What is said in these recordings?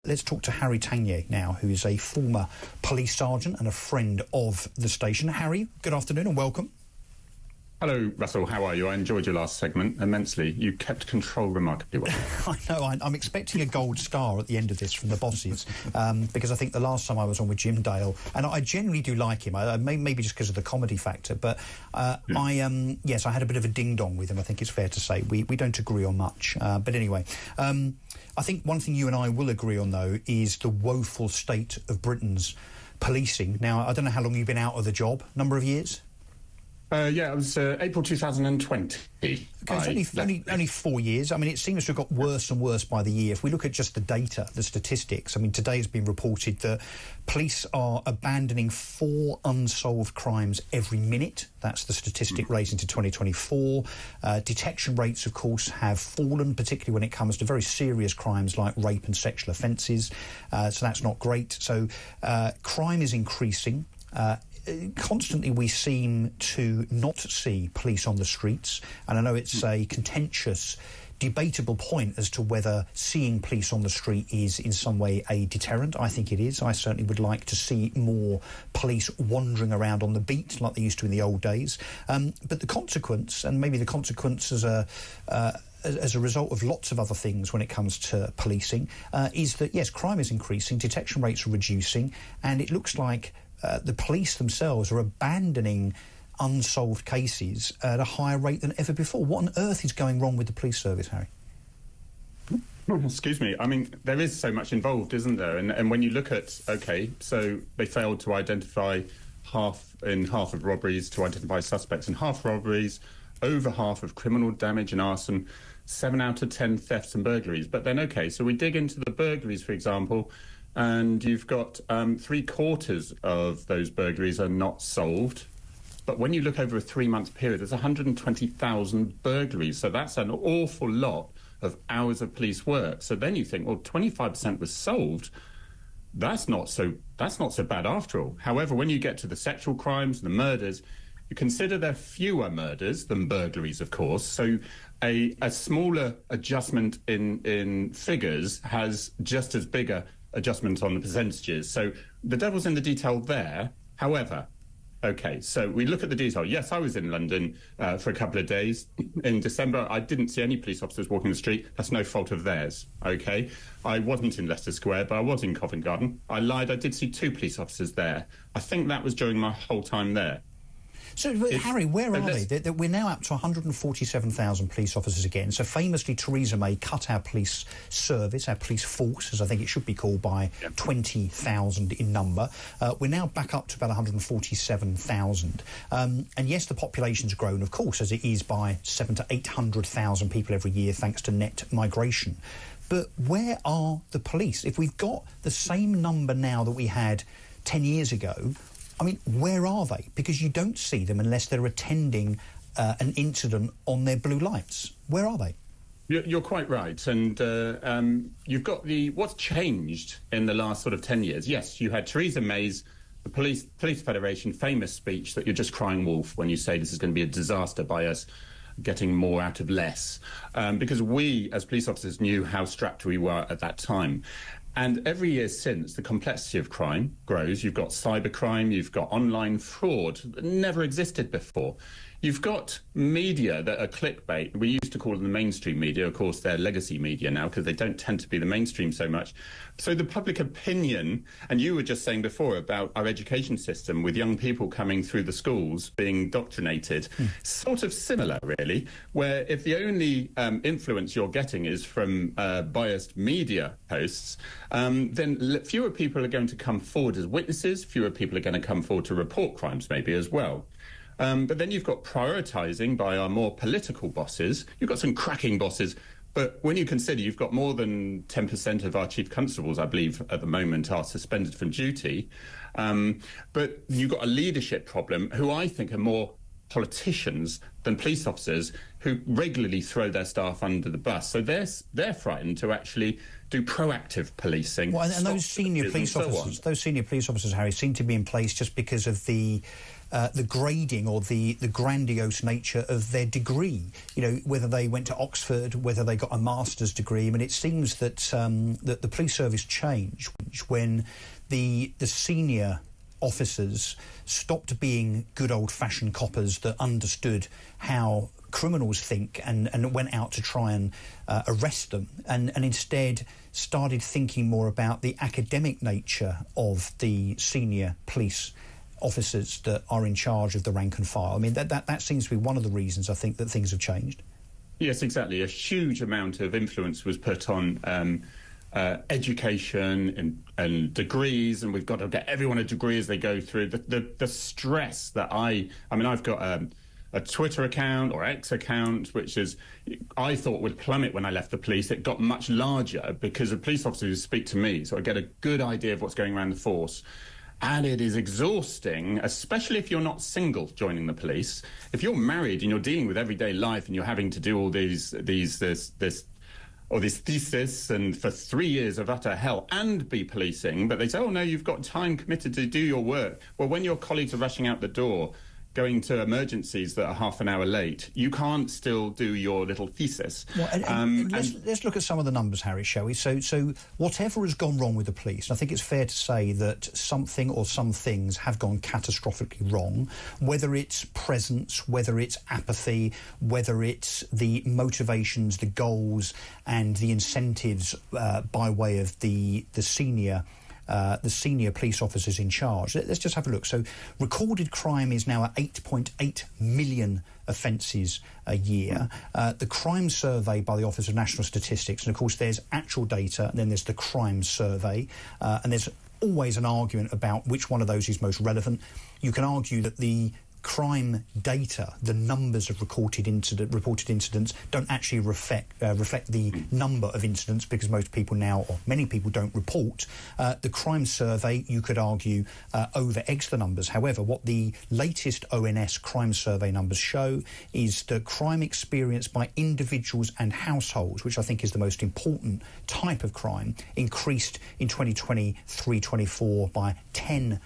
let's talk to Harry Tanier now, who is a former police sergeant and a friend of the station. Harry, good afternoon and welcome. Hello, Russell. How are you? I enjoyed your last segment immensely. You kept control remarkably well. I know. I'm expecting a gold star at the end of this from the bosses, because I think the last time I was on with Jim Dale, and I generally do like him, maybe just because of the comedy factor, but yes, I had a bit of a ding-dong with him, I think it's fair to say. We don't agree on much. But anyway, I think one thing you and I will agree on, though, is the woeful state of Britain's policing. Now, I don't know how long you've been out of the job, number of years? Yeah, it was April 2020. Okay, it's only 4 years. I mean, it seems to have got worse and worse by the year. If we look at just the data, the statistics, I mean, today has been reported that police are abandoning 4 unsolved crimes every minute. That's the statistic raised to 2024. Detection rates, of course, have fallen, particularly when it comes to very serious crimes like rape and sexual offences. So that's not great. So crime is increasing. Constantly we seem to not see police on the streets, and I know it's a contentious, debatable point as to whether seeing police on the street is in some way a deterrent. I think it is. I certainly would like to see more police wandering around on the beat like they used to in the old days. But the consequence, and maybe the consequence as a result of lots of other things when it comes to policing, is that, yes, crime is increasing, detection rates are reducing, and it looks like the police themselves are abandoning unsolved cases at a higher rate than ever before. What on earth is going wrong with the police service, Harry? Excuse me. I mean, there is so much involved, isn't there? And when you look at, OK, so they failed to identify half of robberies, to identify suspects in half robberies, over half of criminal damage and arson, 7 out of 10 thefts and burglaries. But then, OK, so we dig into the burglaries, for example, and you've got 3/4 of those burglaries are not solved. But when you look over a 3-month period, there's 120,000 burglaries. So that's an awful lot of hours of police work. So then you think, well, 25% was solved. That's not so bad after all. However, when you get to the sexual crimes, the murders, you consider there are fewer murders than burglaries, of course. So a smaller adjustment in figures has just as big a adjustment on the percentages. So the devil's in the detail there. However, OK, so we look at the detail. Yes, I was in London for a couple of days. In December, I didn't see any police officers walking the street. That's no fault of theirs, OK? I wasn't in Leicester Square, but I was in Covent Garden. I lied. I did see 2 police officers there. I think that was during my whole time there. So, Harry, where are they? We're now up to 147,000 police officers again. So famously, Theresa May cut our police service, our police force, as I think it should be called, by 20,000 in number. We're now back up to about 147,000. And yes, the population's grown, of course, as it is by 700,000 to 800,000 people every year, thanks to net migration. But where are the police? If we've got the same number now that we had 10 years ago, I mean, where are they? Because you don't see them unless they're attending an incident on their blue lights. Where are they? You're quite right. And you've got what's changed in the last sort of 10 years. Yes, you had Theresa May's, the Police Federation, famous speech that you're just crying wolf when you say this is going to be a disaster by us getting more out of less. Because we, as police officers, knew how strapped we were at that time. And every year since, the complexity of crime grows. You've got cybercrime, you've got online fraud that never existed before. You've got media that are clickbait. We used to call them the mainstream media. Of course, they're legacy media now because they don't tend to be the mainstream so much. So the public opinion, and you were just saying before about our education system with young people coming through the schools being indoctrinated, sort of similar, really, where if the only influence you're getting is from biased media posts, then fewer people are going to come forward as witnesses, fewer people are going to come forward to report crimes maybe as well. But then you've got prioritising by our more political bosses. You've got some cracking bosses, but when you consider you've got more than 10% of our chief constables, I believe, at the moment are suspended from duty. But you've got a leadership problem who I think are more politicians than police officers who regularly throw their staff under the bus. So they're frightened to actually do proactive policing. Well, and those senior police officers, Harry, seem to be in place just because of the the grading or the grandiose nature of their degree. You know, whether they went to Oxford, whether they got a master's degree. I mean, it seems that that the police service changed when the senior officers stopped being good old-fashioned coppers that understood how criminals think and went out to try and arrest them, and instead started thinking more about the academic nature of the senior police officers that are in charge of the rank and file. I mean, that seems to be one of the reasons I think that things have changed. Yes, exactly. A huge amount of influence was put on education and degrees, and we've got to get everyone a degree as they go through. The stress that I've got a Twitter account or X account, which I thought would plummet when I left the police. It got much larger because the police officers speak to me, so I get a good idea of what's going around the force. And it is exhausting, especially if you're not single joining the police. If you're married and you're dealing with everyday life and you're having to do all this thesis and for 3 years of utter hell and be policing, but they say, oh no, you've got time committed to do your work. Well, when your colleagues are rushing out the door, going to emergencies that are half an hour late, you can't still do your little thesis. Well, let's look at some of the numbers, Harry, shall we? So whatever has gone wrong with the police, and I think it's fair to say that something or some things have gone catastrophically wrong, whether it's presence, whether it's apathy, whether it's the motivations, the goals and the incentives by way of the senior police officers in charge. Let's just have a look. So recorded crime is now at 8.8 million offences a year. The crime survey by the Office of National Statistics, and of course there's actual data, and then there's the crime survey, and there's always an argument about which one of those is most relevant. You can argue that the crime data, the numbers of reported incidents, don't actually reflect the number of incidents, because most people now, or many people, don't report. The crime survey, you could argue, over-eggs the numbers. However, what the latest ONS crime survey numbers show is the crime experienced by individuals and households, which I think is the most important type of crime, increased in 2023-24 by 10%.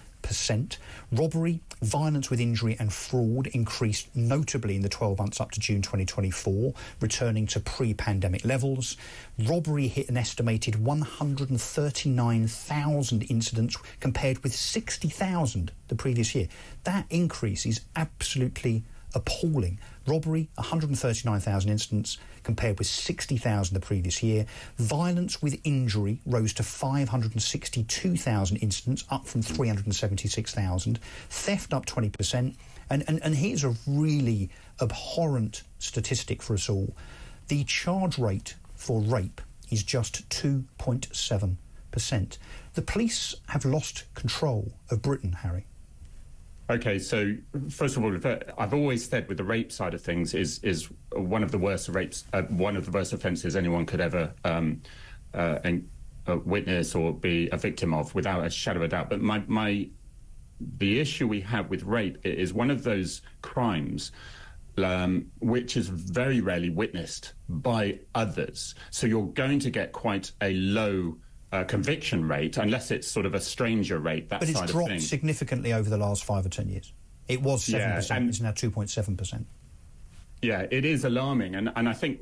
Robbery, violence with injury and fraud increased notably in the 12 months up to June 2024, returning to pre-pandemic levels. Robbery hit an estimated 139,000 incidents compared with 60,000 the previous year. That increase is absolutely appalling. Robbery, 139,000 incidents compared with 60,000 the previous year. Violence with injury rose to 562,000 incidents, up from 376,000. Theft up 20%. And here's a really abhorrent statistic for us all. The charge rate for rape is just 2.7%. The police have lost control of Britain, Harry. Okay, so first of all, I've always said with the rape side of things is one of the worst offences anyone could ever witness or be a victim of, without a shadow of a doubt. But the issue we have with rape is one of those crimes which is very rarely witnessed by others. So you're going to get quite a low conviction rate, unless it's sort of a stranger rate, that side of things. But it's dropped significantly over the last 5 or 10 years. It was 7%, it's now 2.7%. Yeah, it is alarming. And I think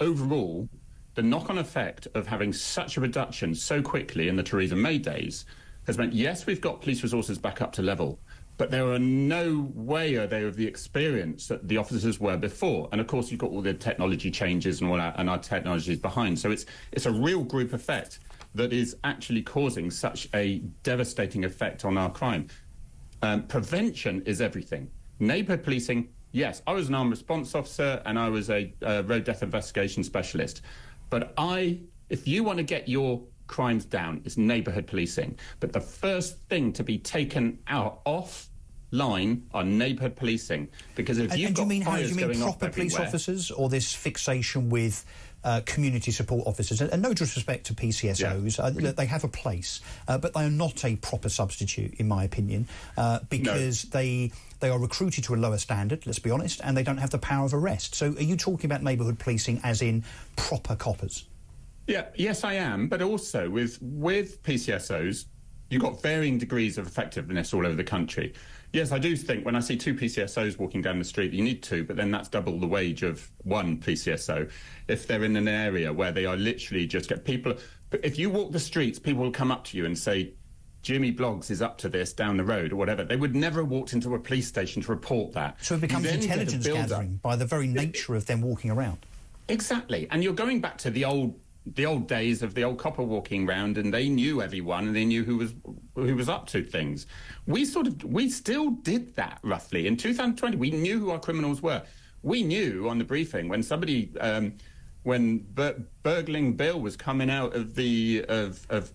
overall, the knock-on effect of having such a reduction so quickly in the Theresa May days has meant, yes, we've got police resources back up to level, but there are no way are they of the experience that the officers were before. And of course, you've got all the technology changes and all that, and our technology is behind. So it's a real group effect that is actually causing such a devastating effect on our crime. Prevention is everything. Neighbourhood policing, yes, I was an armed response officer and I was a road death investigation specialist. But if you want to get your crimes down, it's neighbourhood policing. But the first thing to be taken out offline are neighbourhood policing, because if you've got fires going off everywhere... Do you mean proper police officers, or this fixation with community support officers? And no disrespect to PCSOs, they have a place, but they are not a proper substitute, in my opinion, because they are recruited to a lower standard, let's be honest, and they don't have the power of arrest. So are you talking about neighbourhood policing as in proper coppers? Yeah, yes, I am. But also with PCSOs, you've got varying degrees of effectiveness all over the country. Yes, I do think when I see 2 PCSOs walking down the street, you need 2, but then that's double the wage of 1 PCSO. If they're in an area where they are literally just get people... If you walk the streets, people will come up to you and say, Jimmy Bloggs is up to this down the road or whatever. They would never have walked into a police station to report that. So it becomes intelligence gathering by the very nature of them walking around. Exactly. And you're going back to the old days of the old copper walking round, and they knew everyone and they knew who was up to things. We still did that roughly in 2020. We knew who our criminals were. We knew on the briefing when somebody when Burgling Bill was coming out of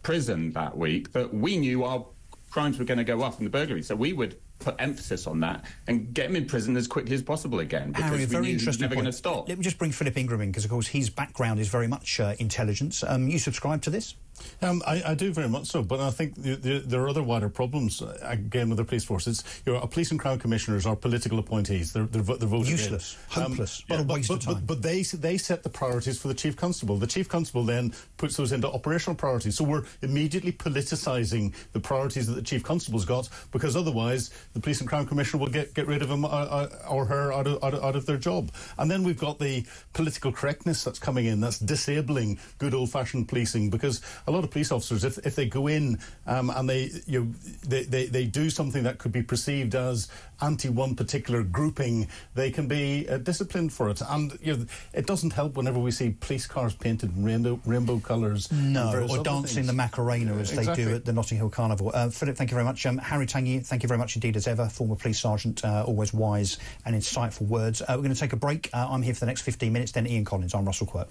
prison that week, that we knew our crimes were going to go up in the burglary. So we would put emphasis on that and get him in prison as quickly as possible again, because Harry, a very interesting never going to stop. Let me just bring Philip Ingram in, because of course his background is very much intelligence. You subscribe to this? I do very much so, but I think there are other wider problems, again, with the police force. It's, police and crown commissioners are political appointees. They're voted useless, in. Hopeless, what a waste of time. But they set the priorities for the Chief Constable. The Chief Constable then puts those into operational priorities. So we're immediately politicising the priorities that the Chief Constable's got, because otherwise the police and crown commissioner will get rid of him or her out of their job. And then we've got the political correctness that's coming in, that's disabling good old-fashioned policing, because a lot of police officers, if they go in and they do something that could be perceived as anti-one particular grouping, they can be disciplined for it. And it doesn't help whenever we see police cars painted in rainbow colours. No, or dancing the Macarena as they do at the Notting Hill Carnival. Philip, thank you very much. Harry Tanguy, thank you very much indeed as ever. Former police sergeant, always wise and insightful words. We're going to take a break. I'm here for the next 15 minutes. Then Ian Collins. I'm Russell Quirk.